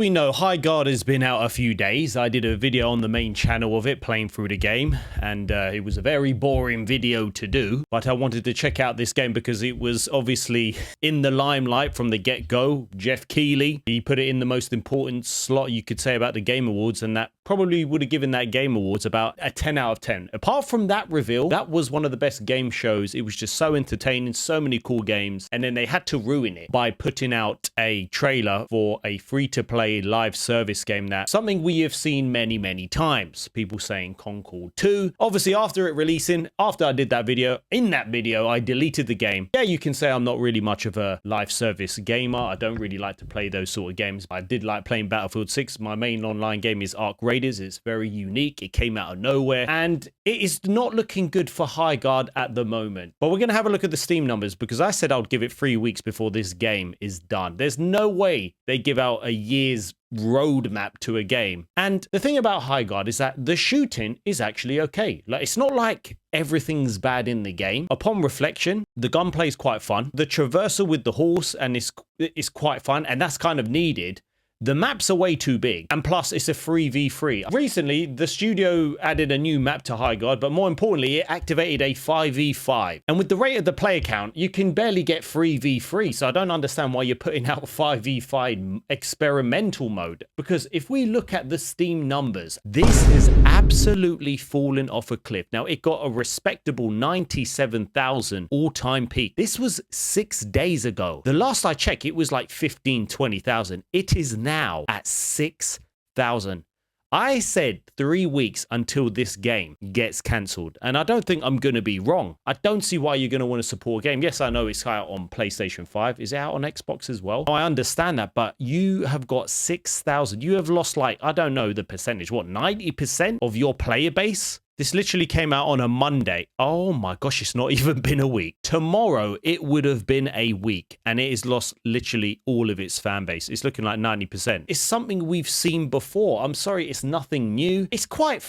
We know Highguard has been out a few days. I did a video on the main channel of it playing through the game, and it was a very boring video to do, but I wanted to check out this game because it was obviously in the limelight from the get-go. Jeff Keighley, he put it in the most important slot you could say about the Game Awards, and that probably would have given that Game Awards about a 10 out of 10. Apart from that reveal, that was one of the best game shows. It was just so entertaining, so many cool games, and then they had to ruin it by putting out a trailer for a free-to-play live service game, that something we have seen many times. People saying Concord 2. Obviously, after it releasing, after I did that video, in that video, I deleted the game. Yeah, you can say I'm not really much of a live service gamer. I don't really like to play those sort of games. I did like playing Battlefield 6. My main online game is Arc Raiders. It's very unique. It came out of nowhere, and it is not looking good for Highguard at the moment. But we're going to have a look at the Steam numbers, because I said I would give it 3 weeks before this game is done. There's no way they give out a year's roadmap to a game. And the thing about Highguard is that the shooting is actually okay. Like, it's not like everything's bad in the game. Upon reflection, the gunplay is quite fun. The traversal with the horse and is quite fun, and that's kind of needed. The maps are way too big, and plus it's a 3v3. Recently, the studio added a new map to Highguard, but more importantly, it activated a 5v5. And with the rate of the player count, you can barely get 3v3, so I don't understand why you're putting out 5v5 experimental mode. Because if we look at the Steam numbers, this has absolutely fallen off a cliff. Now, it got a respectable 97,000 all-time peak. This was 6 days ago. The last I checked, it was like 15, 20,000. It is now at 6,000. I said 3 weeks until this game gets cancelled, and I don't think I'm going to be wrong. I don't see why you're going to want to support a game. Yes, I know it's out on PlayStation 5. Is it out on Xbox as well? I understand that, but you have got 6,000. You have lost, like, I don't know the percentage, what, 90% of your player base? This literally came out on a Monday. Oh my gosh, it's not even been a week. Tomorrow, it would have been a week, and it has lost literally all of its fan base. It's looking like 90%. It's something we've seen before. I'm sorry, it's nothing new. It's quite,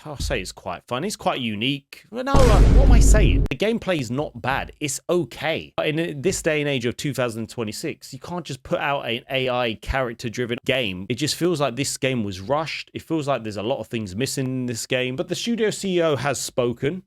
I'll say it's quite fun. It's quite unique. But no, what am I saying? The gameplay is not bad. It's okay. But in this day and age of 2026, you can't just put out an AI character-driven game. It just feels like this game was rushed. It feels like there's a lot of things missing in this game. But the studio CEO has spoken,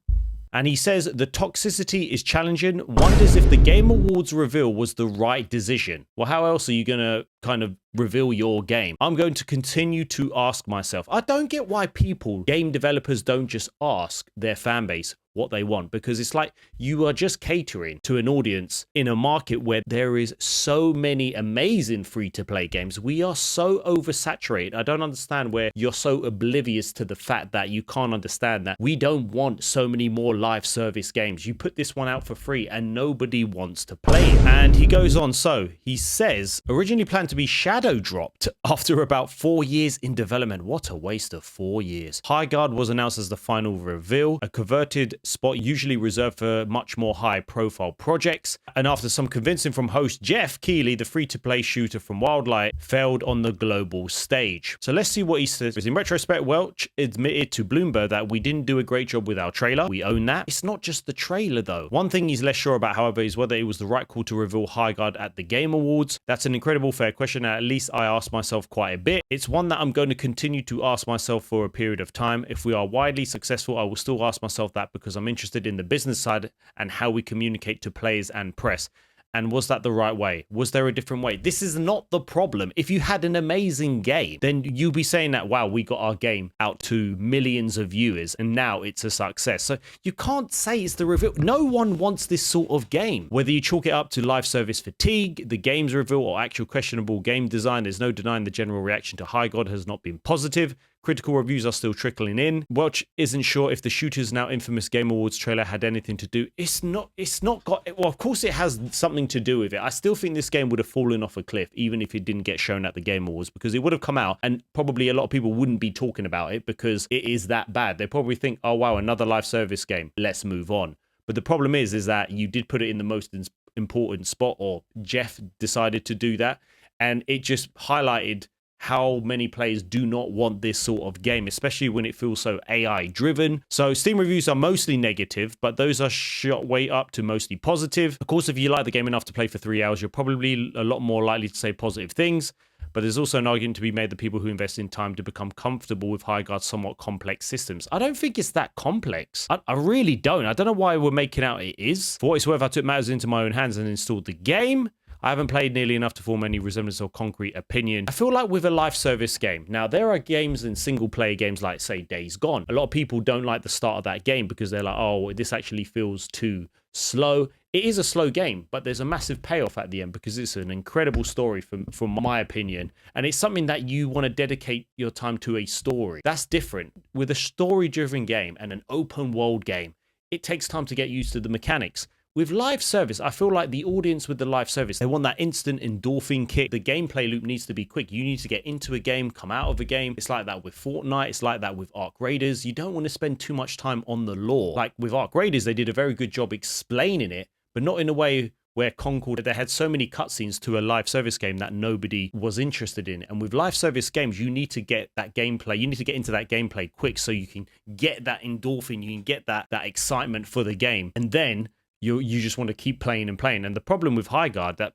and he says the toxicity is challenging, wonders if the Game Awards reveal was the right decision. Well, how else are you going to kind of reveal your game? I'm going to continue to ask myself. I don't get why game developers don't just ask their fan base what they want, because it's like you are just catering to an audience in a market where there is so many amazing free-to-play games. We are so oversaturated. I don't understand where you're so oblivious to the fact that you can't understand that we don't want so many more live service games. You put this one out for free and nobody wants to play it. And he goes on, so he says originally planned to be shadow dropped after about 4 years in development. What a waste of 4 years. Highguard was announced as the final reveal, a converted spot usually reserved for much more high profile projects. And after some convincing from host Jeff Keighley, the free-to-play shooter from Wildlight failed on the global stage. So let's see what he says. In retrospect, Welch admitted to Bloomberg that we didn't do a great job with our trailer. We own that. It's not just the trailer though. One thing he's less sure about, however, is whether it was the right call to reveal Highguard at the Game Awards. That's an incredible fair question, and at least I asked myself quite a bit. It's one that I'm going to continue to ask myself for a period of time. If we are widely successful, I will still ask myself that, because I'm interested in the business side and how we communicate to players and press. And was that the right way? Was there a different way? This is not the problem. If you had an amazing game, then you'll be saying that, wow, we got our game out to millions of viewers and now it's a success. So you can't say it's the reveal. No one wants this sort of game. Whether you chalk it up to live service fatigue, the game's reveal, or actual questionable game design, there's no denying the general reaction to Highguard has not been positive. Critical reviews are still trickling in. Welch isn't sure if the Shooter's Now infamous Game Awards trailer had anything to do. It's not got, well, of course it has something to do with it. I still think this game would have fallen off a cliff, even if it didn't get shown at the Game Awards, because it would have come out and probably a lot of people wouldn't be talking about it because it is that bad. They probably think, oh wow, another live service game, let's move on. But the problem is that you did put it in the most important spot, or Jeff decided to do that, and it just highlighted how many players do not want this sort of game, especially when it feels so AI driven. So Steam reviews are mostly negative, but those are shot way up to mostly positive. Of course, if you like the game enough to play for 3 hours, you're probably a lot more likely to say positive things. But there's also an argument to be made that people who invest in time to become comfortable with Highguard's somewhat complex systems. I don't think it's that complex. I really don't. I don't know why we're making out it is. For what it's worth, I took matters into my own hands and installed the game. I haven't played nearly enough to form any resemblance or concrete opinion. I feel like with a live service game, now there are games and single player games like, say, Days Gone. A lot of people don't like the start of that game because they're like, oh, this actually feels too slow. It is a slow game, but there's a massive payoff at the end because it's an incredible story from my opinion. And it's something that you want to dedicate your time to a story. That's different. With a story-driven game and an open world game, it takes time to get used to the mechanics. With live service, I feel like the audience with the live service, they want that instant endorphin kick. The gameplay loop needs to be quick. You need to get into a game, come out of a game. It's like that with Fortnite. It's like that with Arc Raiders. You don't want to spend too much time on the lore. Like with Arc Raiders, they did a very good job explaining it, but not in a way where Concord, they had so many cutscenes to a live service game that nobody was interested in. And with live service games, you need to get that gameplay. You need to get into that gameplay quick so you can get that endorphin. You can get that excitement for the game. And then you just want to keep playing and playing. And the problem with Highguard, that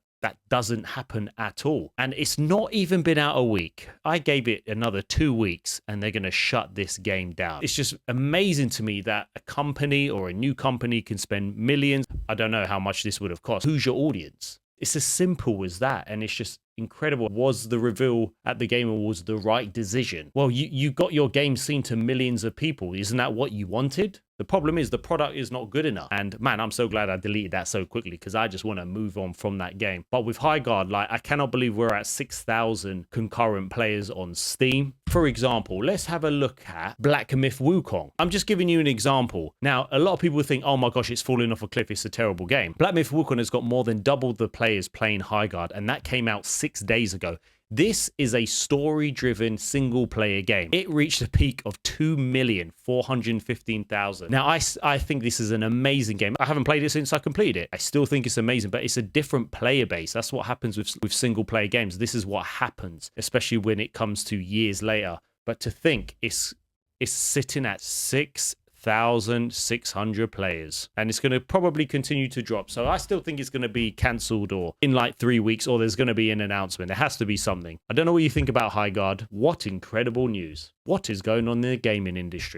doesn't happen at all. And it's not even been out a week. I gave it another 2 weeks and they're going to shut this game down. It's just amazing to me that a company or a new company can spend millions. I don't know how much this would have cost. Who's your audience? It's as simple as that. And it's just incredible. Was the reveal at the Game Awards the right decision? Well, you got your game seen to millions of people. Isn't that what you wanted? The problem is the product is not good enough. And man, I'm so glad I deleted that so quickly because I just want to move on from that game. But with Highguard, like, I cannot believe we're at 6,000 concurrent players on Steam. For example, let's have a look at Black Myth Wukong. I'm just giving you an example. Now, a lot of people think, oh my gosh, it's falling off a cliff. It's a terrible game. Black Myth Wukong has got more than double the players playing Highguard, and that came out 6 days ago. This is a story-driven single-player game. It reached a peak of 2,415,000. Now, I think this is an amazing game. I haven't played it since I completed it. I still think it's amazing, but it's a different player base. That's what happens with single-player games. This is what happens, especially when it comes to years later. But to think it's sitting at 6,600 players, and it's going to probably continue to drop. So I still think it's going to be cancelled or in like 3 weeks, or there's going to be an announcement. There has to be something. I don't know what you think about Highguard. What incredible news. What is going on in the gaming industry?